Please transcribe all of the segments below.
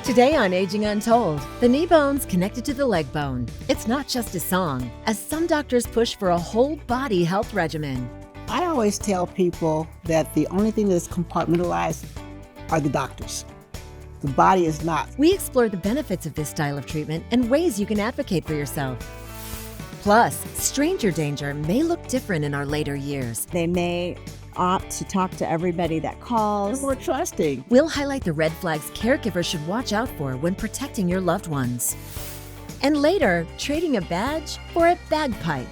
Today on Aging Untold, the knee bone's connected to the leg bone. It's not just a song, as some doctors push for a whole body health regimen. I always tell people that the only thing that's compartmentalized are the doctors. The body is not. We explore the benefits of this style of treatment and ways you can advocate for yourself. Plus, stranger danger may look different in our later years. They may opt to talk to everybody that calls. They're more trusting. We'll highlight the red flags caregivers should watch out for when protecting your loved ones. And later, trading a badge for a bagpipe.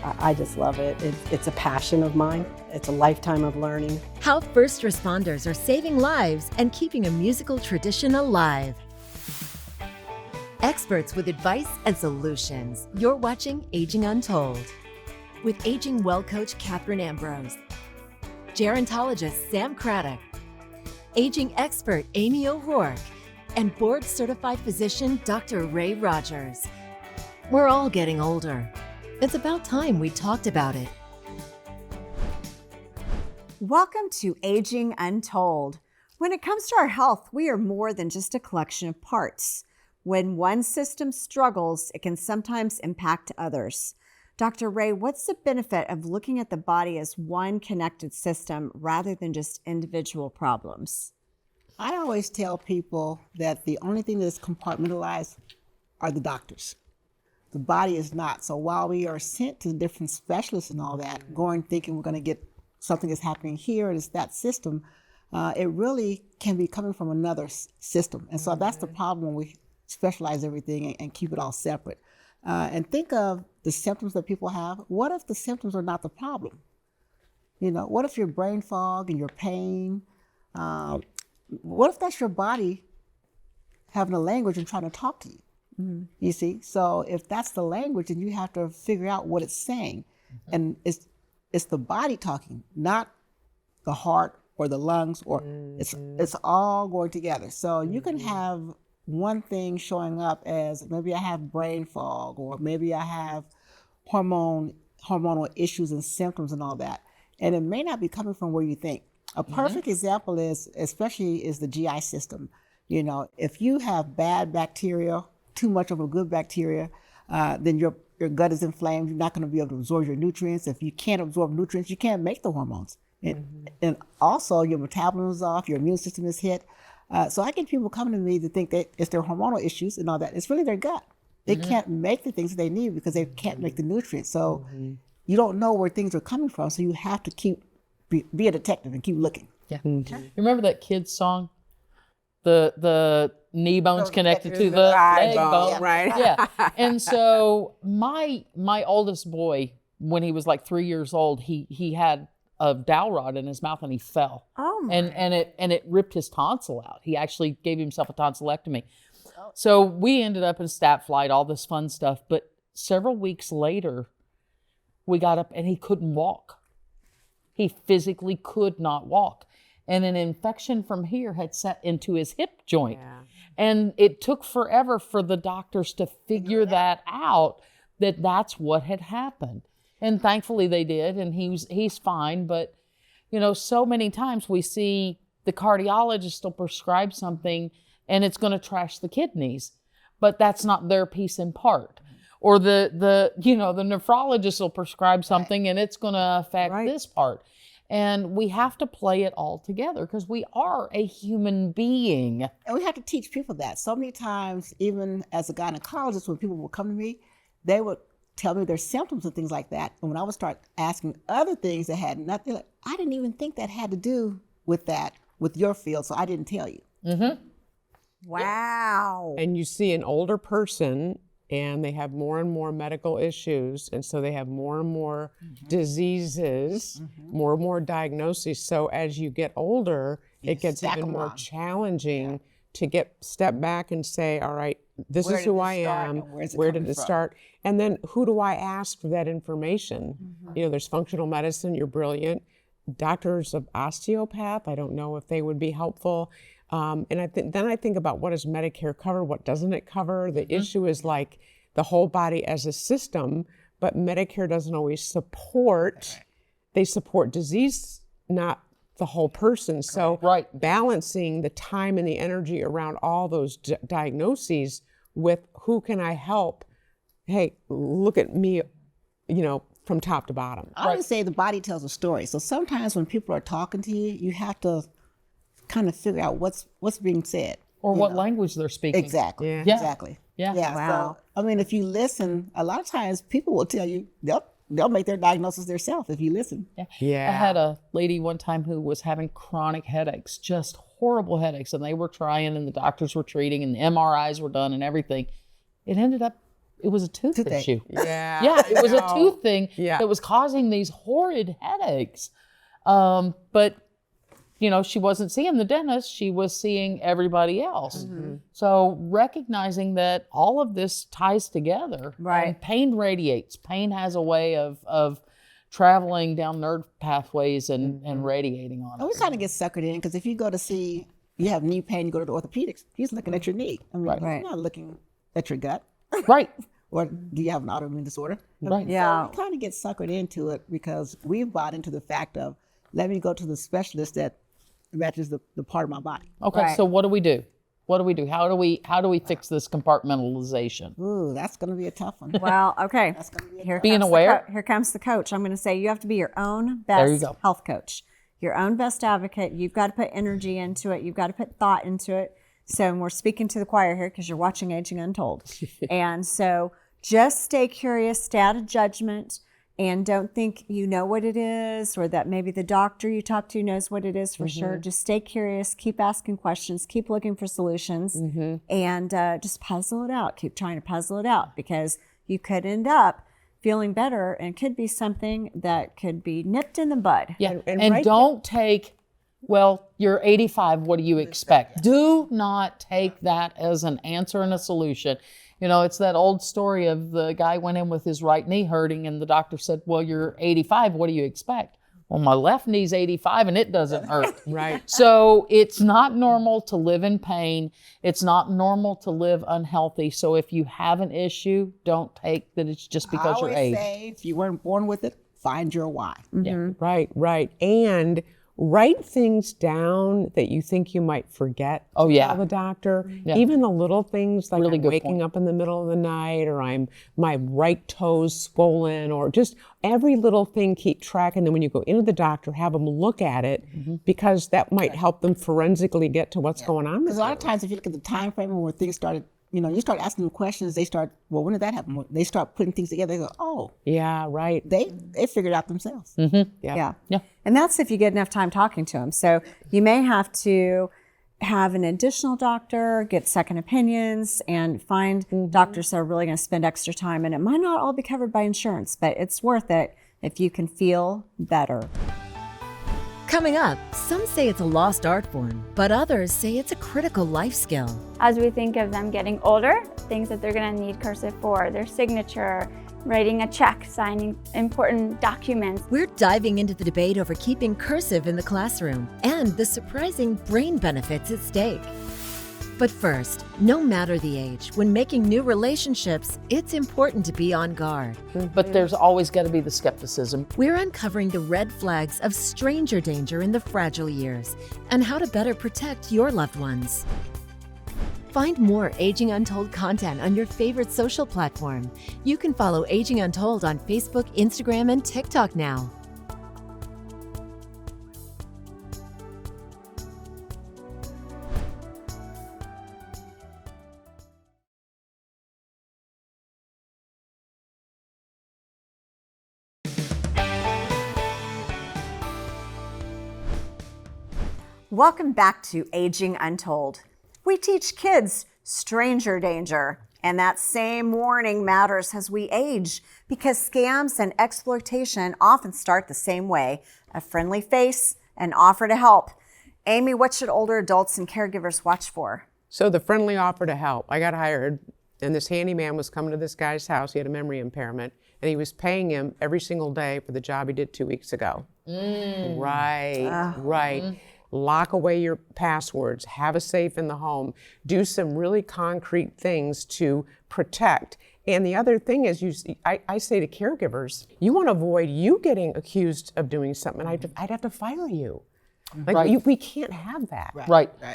I just love it. It's a passion of mine. It's a lifetime of learning. How first responders are saving lives and keeping a musical tradition alive. Experts with advice and solutions. You're watching Aging Untold with Aging Well coach Catherine Ambrose, gerontologist Sam Craddock, aging expert Amy O'Rourke, and board-certified physician Dr. Ray Rogers. We're all getting older. It's about time we talked about it. Welcome to Aging Untold. When it comes to our health, we are more than just a collection of parts. When one system struggles, it can sometimes impact others. Dr. Ray, what's the benefit of looking at the body as one connected system rather than just individual problems? I always tell people that the only thing that's compartmentalized are the doctors. The body is not. So while we are sent to different specialists and all that, going thinking we're going to get something that's happening here, it's that system, it really can be coming from another system. And so that's the problem when we specialize everything and keep it all separate. And think of the symptoms that people have. What if the symptoms are not the problem? You know, what if your brain fog and your pain? What if that's your body having a language and trying to talk to you? Mm-hmm. You see, so if that's the language, then you have to figure out what it's saying. Mm-hmm. And it's the body talking, not the heart or the lungs, or it's all going together. So you can have one thing showing up as maybe I have brain fog, or maybe I have hormonal issues and symptoms and all that. And it may not be coming from where you think. A perfect example is the GI system. You know, if you have bad bacteria, too much of a good bacteria, then your gut is inflamed. You're not going to be able to absorb your nutrients. If you can't absorb nutrients, you can't make the hormones. And also your metabolism is off, your immune system is hit. So I get people coming to me to think that it's their hormonal issues and all that. It's really their gut. They can't make the things that they need because they can't make the nutrients. So you don't know where things are coming from. So you have to be a detective and keep looking. Yeah. You remember that kid's song? The knee bone's connected to the leg bone. Right. Yeah. And so my oldest boy, when he was like 3 years old, he had a dowel rod in his mouth and he fell. Oh my. And it ripped his tonsil out. He actually gave himself a tonsillectomy. So we ended up in stat flight, all this fun stuff. But several weeks later, we got up and he couldn't walk. He physically could not walk. And an infection from here had set into his hip joint. Yeah. And it took forever for the doctors to figure that out, that that's what had happened. And thankfully they did, and he's fine. But, you know, so many times we see the cardiologist will prescribe something and it's going to trash the kidneys, but that's not their piece in part. Or the nephrologist will prescribe something and it's going to affect this part. And we have to play it all together because we are a human being. And we have to teach people that. So many times, even as a gynecologist, when people would come to me, they would tell me their symptoms and things like that. And when I would start asking other things that had nothing, like, I didn't even think that had to do with that, with your field, so I didn't tell you. Mm-hmm. Wow. And you see an older person and they have more and more medical issues, and so they have more and more diseases, more and more diagnoses. So as you get older, it gets even more challenging to step back and say, all right, this is who I am, where did it start? And then who do I ask for that information? You know, there's functional medicine, you're brilliant. Doctors of osteopath, I don't know if they would be helpful. And then I think about, what does Medicare cover? What doesn't it cover? The issue is like the whole body as a system, but Medicare doesn't always support. They support disease, not the whole person. So Right. balancing the time and the energy around all those diagnoses with who can I help? Hey, look at me, from top to bottom. I would say the body tells a story. So sometimes when people are talking to you, you have to kind of figure out what's being said. Or what language they're speaking. Exactly. Yeah. Yeah. Exactly. Yeah. Wow. So, I mean, if you listen, a lot of times people will tell you, they'll make their diagnosis themselves if you listen. Yeah. I had a lady one time who was having chronic headaches, just horrible headaches, and they were trying, and the doctors were treating, and the MRIs were done, and everything. It ended up, it was a tooth Toothache. issue. Yeah. Yeah, it was a No. tooth thing Yeah. that was causing these horrid headaches. But she wasn't seeing the dentist, she was seeing everybody else. So recognizing that all of this ties together. Right. And pain radiates. Pain has a way of traveling down nerve pathways and radiating on And we us. kind of get suckered in because if you go to see, you have knee pain, you go to the orthopedics, he's looking at your knee. I mean, Right. he's not looking at your gut. Right. Or do you have an autoimmune disorder? Right. Yeah. So we kind of get suckered into it because we've bought into the fact of, let me go to the specialist that matches the part of my body. Okay, Right. so what do we do? What do we do? How do we fix this compartmentalization? Ooh, that's going to be a tough one. Well, okay. gonna be a Here Being comes the aware. Here comes the coach. I'm going to say you have to be your own There you best go. health coach, your own best advocate. You've got to put energy into it. You've got to put thought into it. So we're speaking to the choir here because you're watching Aging Untold. And so just stay curious, stay out of judgment, and don't think you know what it is or that maybe the doctor you talk to knows what it is for sure. Just stay curious, keep asking questions, keep looking for solutions, and just puzzle it out. Keep trying to puzzle it out because you could end up feeling better and it could be something that could be nipped in the bud. Yeah, And and right don't take, well, you're 85, what do you expect? Do not take that as an answer and a solution. It's that old story of the guy went in with his right knee hurting and the doctor said, well, you're 85, what do you expect? Well, my left knee's 85 and it doesn't hurt. Right. So it's not normal to live in pain. It's not normal to live unhealthy. So if you have an issue, don't take that it's just I because you're always aged. say, if you weren't born with it, find your why. Yeah. Right. And write things down that you think you might forget to Oh, yeah. tell the doctor. Yeah. Even the little things like Really I'm good waking point. up in the middle of the night or my right toe's swollen or just every little thing, keep track. And then when you go into the doctor, have them look at it because that might help them forensically get to what's going on with Because a lot you. of times, if you look at the time frame when things started, you start asking them questions, they start, well, when did that happen? They start putting things together. They go, oh, Yeah, right. they figured it out themselves. Yeah. Yeah. And that's if you get enough time talking to them. So you may have to have an additional doctor, get second opinions, and find doctors that are really going to spend extra time. And it might not all be covered by insurance, but it's worth it if you can feel better. Coming up, some say it's a lost art form, but others say it's a critical life skill. As we think of them getting older, things that they're going to need cursive for, their signature, writing a check, signing important documents. We're diving into the debate over keeping cursive in the classroom and the surprising brain benefits at stake. But first, no matter the age, when making new relationships, it's important to be on guard. But there's always got to be the skepticism. We're uncovering the red flags of stranger danger in the fragile years and how to better protect your loved ones. Find more Aging Untold content on your favorite social platform. You can follow Aging Untold on Facebook, Instagram, and TikTok now. Welcome back to Aging Untold. We teach kids stranger danger, and that same warning matters as we age because scams and exploitation often start the same way: a friendly face, an offer to help. Amy, what should older adults and caregivers watch for? So the friendly offer to help. I got hired, and this handyman was coming to this guy's house. He had a memory impairment, and he was paying him every single day for the job he did 2 weeks ago. Right. Lock away your passwords, have a safe in the home, do some really concrete things to protect. And the other thing is, I say to caregivers, you want to avoid you getting accused of doing something. I'd have to fire you. Like Right. we can't have that.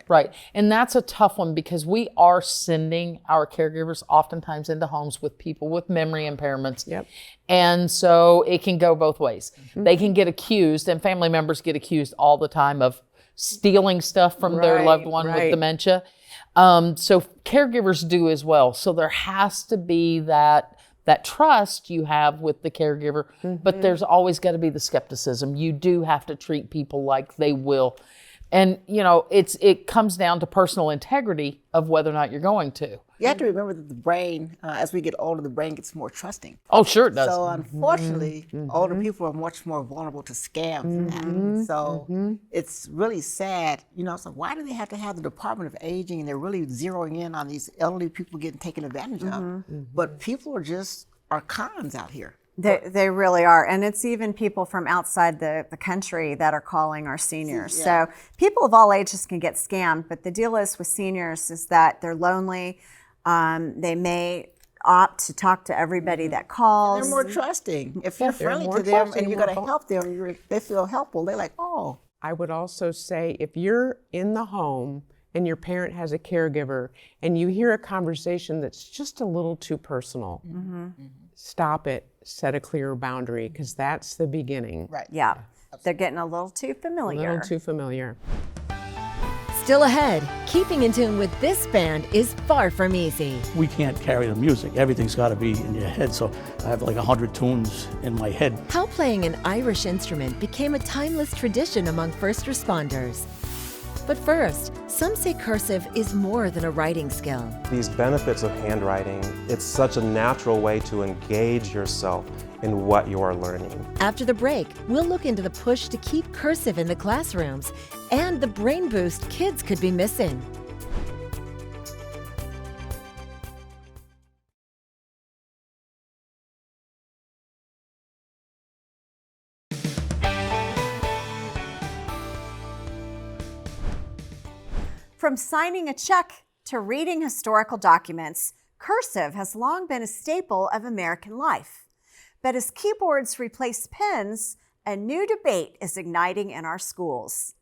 Right. And that's a tough one because we are sending our caregivers oftentimes into homes with people with memory impairments. Yep. And so it can go both ways. They can get accused, and family members get accused all the time of stealing stuff from their loved one with dementia. So caregivers do as well. So there has to be that trust you have with the caregiver, but there's always got to be the skepticism. You do have to treat people like they will. And, you know, it comes down to personal integrity of whether or not you're going to. You have to remember that the brain, as we get older, the brain gets more trusting. Oh, sure it does. So unfortunately, older people are much more vulnerable to scams and that. So it's really sad. You know, so why do they have to have the Department of Aging and they're really zeroing in on these elderly people getting taken advantage of? But people are cons out here. They really are. And it's even people from outside the country that are calling our seniors. So people of all ages can get scammed. But the deal is with seniors is that they're lonely. They may opt to talk to everybody that calls. They're more trusting. If you're friendly to them and you're going to help them, they feel helpful. They're like, oh. I would also say if you're in the home and your parent has a caregiver and you hear a conversation that's just a little too personal, stop it, set a clear boundary, because that's the beginning. Right. Yeah. They're getting a little too A familiar. little too familiar. Still ahead, keeping in tune with this band is far from easy. We can't carry the music. Everything's got to be in your head. So I have like 100 tunes in my head. How playing an Irish instrument became a timeless tradition among first responders. But first, some say cursive is more than a writing skill. These benefits of handwriting, it's such a natural way to engage yourself in what you are learning. After the break, we'll look into the push to keep cursive in the classrooms and the brain boost kids could be missing. From signing a check to reading historical documents, cursive has long been a staple of American life. But as keyboards replace pens, a new debate is igniting in our schools.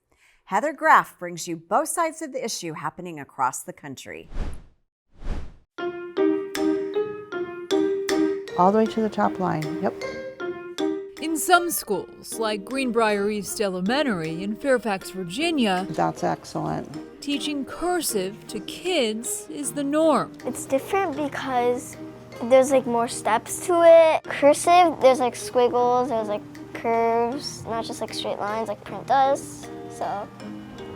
Heather Graff brings you both sides of the issue happening across the country. All the way to the top line, yep. In some schools, like Greenbrier East Elementary in Fairfax, Virginia, That's excellent. teaching cursive to kids is the norm. It's different because there's like more steps to it. Cursive, there's like squiggles, there's like curves, not just like straight lines like print does. So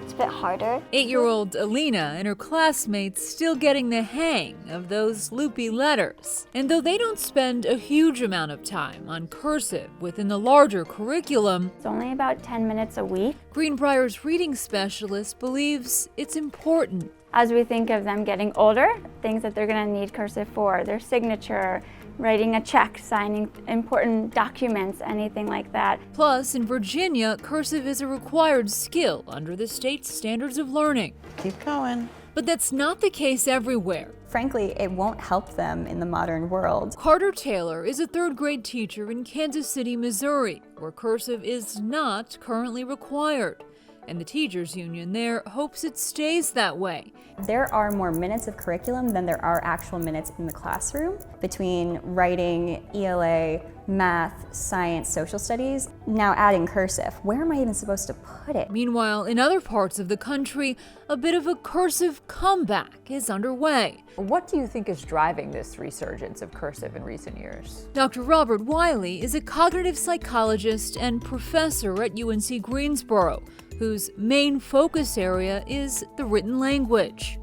it's a bit harder. 8-year-old Alina and her classmates still getting the hang of those loopy letters. And though they don't spend a huge amount of time on cursive within the larger curriculum, It's only about 10 minutes a week. Greenbrier's reading specialist believes it's important. As we think of them getting older, things that they're going to need cursive for, their signature, writing a check, signing important documents, anything like that. Plus, in Virginia, cursive is a required skill under the state's standards of learning. Keep going. But that's not the case everywhere. Frankly, it won't help them in the modern world. Carter Taylor is a third-grade teacher in Kansas City, Missouri, where cursive is not currently required. And the teachers union there hopes it stays that way. There are more minutes of curriculum than there are actual minutes in the classroom between writing, ELA, math, science, social studies. Now adding cursive, where am I even supposed to put it? Meanwhile, in other parts of the country, a bit of a cursive comeback is underway. What do you think is driving this resurgence of cursive in recent years? Dr. Robert Wiley is a cognitive psychologist and professor at UNC Greensboro, whose main focus area is the written language.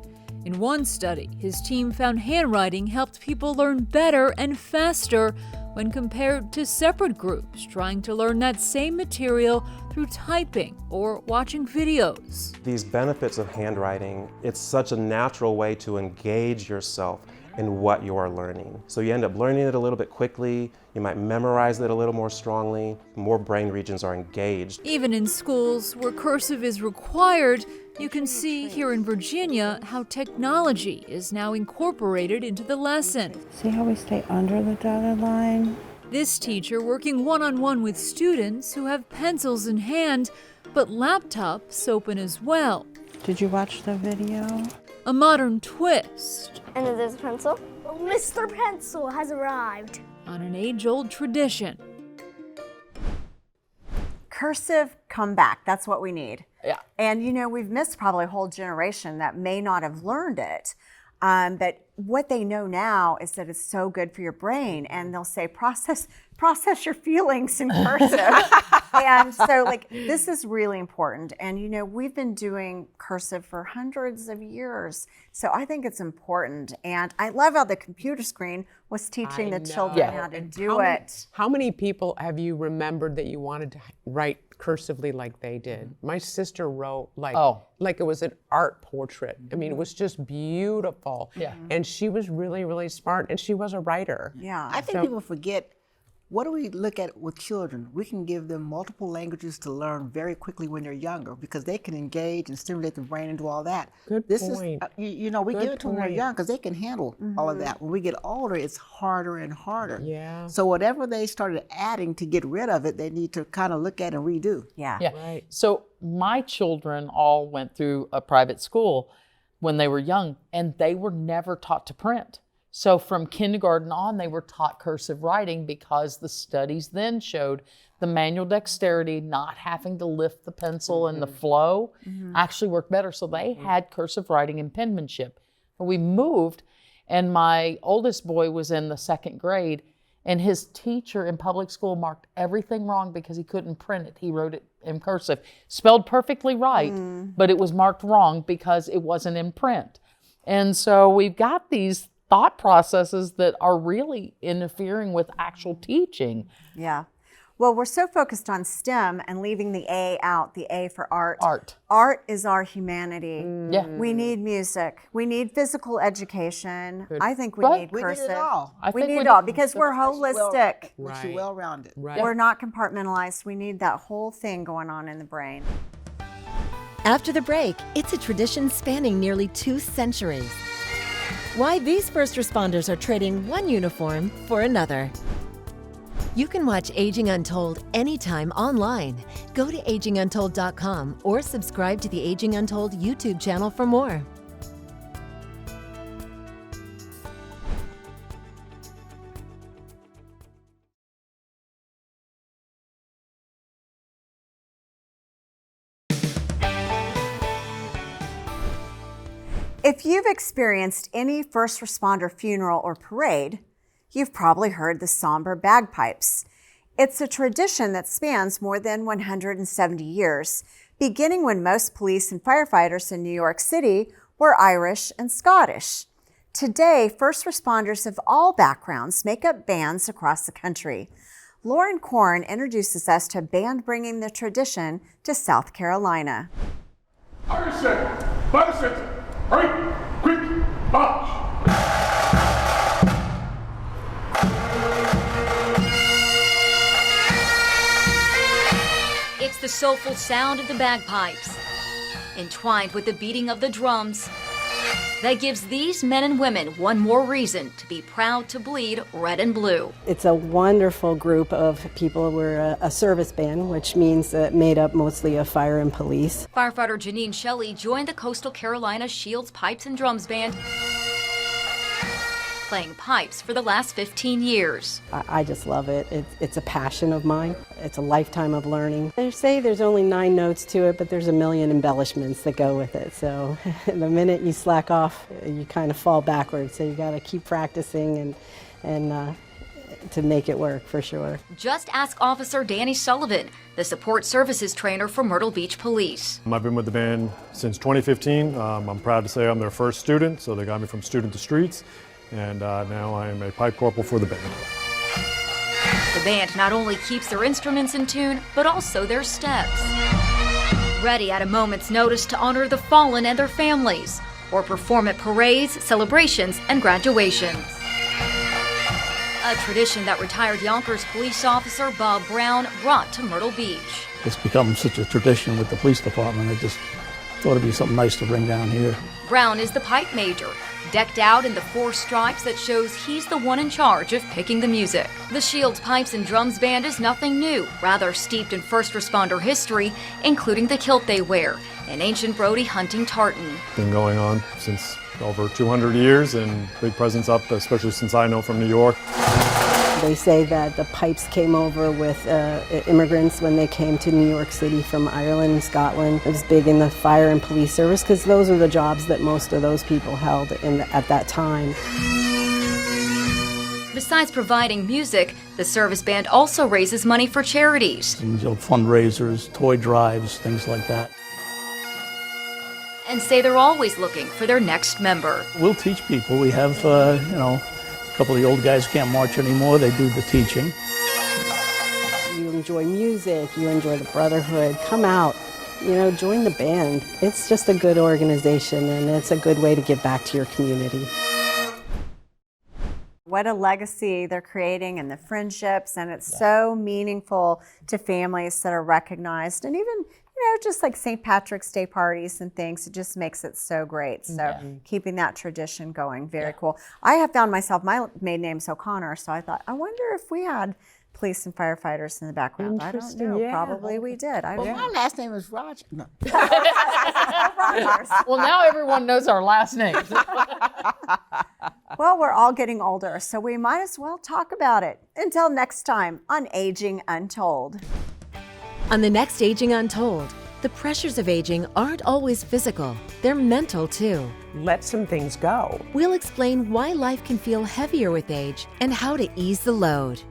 In one study, his team found handwriting helped people learn better and faster when compared to separate groups trying to learn that same material through typing or watching videos. These benefits of handwriting, it's such a natural way to engage yourself in what you are learning. So you end up learning it a little bit quickly, you might memorize it a little more strongly, more brain regions are engaged. Even in schools where cursive is required, you can see here in Virginia how technology is now incorporated into the lesson. See how we stay under the dotted line? This teacher, working one-on-one with students who have pencils in hand, but laptops open as well. Did you watch the video? A modern twist And then there's a pencil. Mr. Pencil has arrived. on an age-old tradition. Cursive comeback, that's what we need. Yeah. And we've missed probably a whole generation that may not have learned it. But what they know now is that it's so good for your brain, and they'll say process your feelings in cursive. And so this is really important. And we've been doing cursive for hundreds of years. So I think it's important. And I love how the computer screen was teaching the children how to do it. How many people have you remembered that you wanted to write cursively like they did? My sister wrote like it was an art portrait. I mean, it was just beautiful. Yeah. And she was really, really smart, and she was a writer. Yeah. I think people forget, what do we look at with children? We can give them multiple languages to learn very quickly when they're younger, because they can engage and stimulate the brain and do all that. Good this point. Is, we give it to them when they're young because they can handle all of that. When we get older, it's harder and harder. Yeah. So whatever they started adding to get rid of it, they need to kind of look at and redo. Yeah. Right. So my children all went through a private school when they were young, and they were never taught to print. So from kindergarten on, they were taught cursive writing because the studies then showed the manual dexterity, not having to lift the pencil and the flow, actually worked better. So they had cursive writing and penmanship. We moved, and my oldest boy was in the 2nd grade, and his teacher in public school marked everything wrong because he couldn't print it. He wrote it in cursive, spelled perfectly right, but it was marked wrong because it wasn't in print. And so we've got these thought processes that are really interfering with actual teaching. Yeah. Well, we're so focused on STEM and leaving the A out, the A for art. Art. Art is our humanity. Yeah. We need music. We need physical education. Good. I think we Right. need We cursive. need it all. We need it all because we're holistic. Makes you well-rounded. Right. We're not compartmentalized. We need that whole thing going on in the brain. After the break, it's a tradition spanning nearly 2 centuries. Why these first responders are trading one uniform for another. You can watch Aging Untold anytime online. Go to aginguntold.com or subscribe to the Aging Untold YouTube channel for more. If you've experienced any first responder funeral or parade, you've probably heard the somber bagpipes. It's a tradition that spans more than 170 years, beginning when most police and firefighters in New York City were Irish and Scottish. Today, first responders of all backgrounds make up bands across the country. Lauren Korn introduces us to a band bringing the tradition to South Carolina. Irish center, by the center. Hurry, quick, march. It's the soulful sound of the bagpipes, entwined with the beating of the drums, that gives these men and women one more reason to be proud to bleed red and blue. It's a wonderful group of people. We're a service band, which means made up mostly of fire and police. Firefighter Janine Shelley joined the Coastal Carolina Shields Pipes and Drums Band, playing pipes for the last 15 years. I just love it. It's a passion of mine. It's a lifetime of learning. They say there's only 9 notes to it, but there's a million embellishments that go with it. So the minute you slack off, you kind of fall backwards. So you got to keep practicing and to make it work for sure. Just ask Officer Danny Sullivan, the support services trainer for Myrtle Beach Police. I've been with the band since 2015. I'm proud to say I'm their first student, so they got me from student to streets. And now I am a pipe corporal for the band. The band not only keeps their instruments in tune, but also their steps. Ready at a moment's notice to honor the fallen and their families, or perform at parades, celebrations, and graduations. A tradition that retired Yonkers police officer Bob Brown brought to Myrtle Beach. It's become such a tradition with the police department. thought it'd be something nice to bring down here. Brown is the pipe major, decked out in the 4 stripes that shows he's the one in charge of picking the music. The Shields Pipes and Drums Band is nothing new, rather steeped in first responder history, including the kilt they wear, an ancient Brody hunting tartan. Been going on since over 200 years and big presence up, especially since I know from New York. They say that the pipes came over with immigrants when they came to New York City from Ireland and Scotland. It was big in the fire and police service because those are the jobs that most of those people held at that time. Besides providing music, the service band also raises money for charities. And, fundraisers, toy drives, things like that. And say they're always looking for their next member. We'll teach people. We have, a couple of the old guys can't march anymore. They do the teaching. You enjoy music, you enjoy the brotherhood, come out, join the band. It's just a good organization and it's a good way to give back to your community. What a legacy they're creating and the friendships, and it's so meaningful to families that are recognized, and even just like St. Patrick's Day parties and things, it just makes it so great. So keeping that tradition going, very cool. I have found myself, my maiden name's O'Connor, so I thought, I wonder if we had police and firefighters in the background. I don't know, probably we did. Well, my last name is Roger. No. Well, now everyone knows our last names. Well, we're all getting older, so we might as well talk about it. Until next time on Aging Untold. On the next Aging Untold, the pressures of aging aren't always physical, they're mental too. Let some things go. We'll explain why life can feel heavier with age and how to ease the load.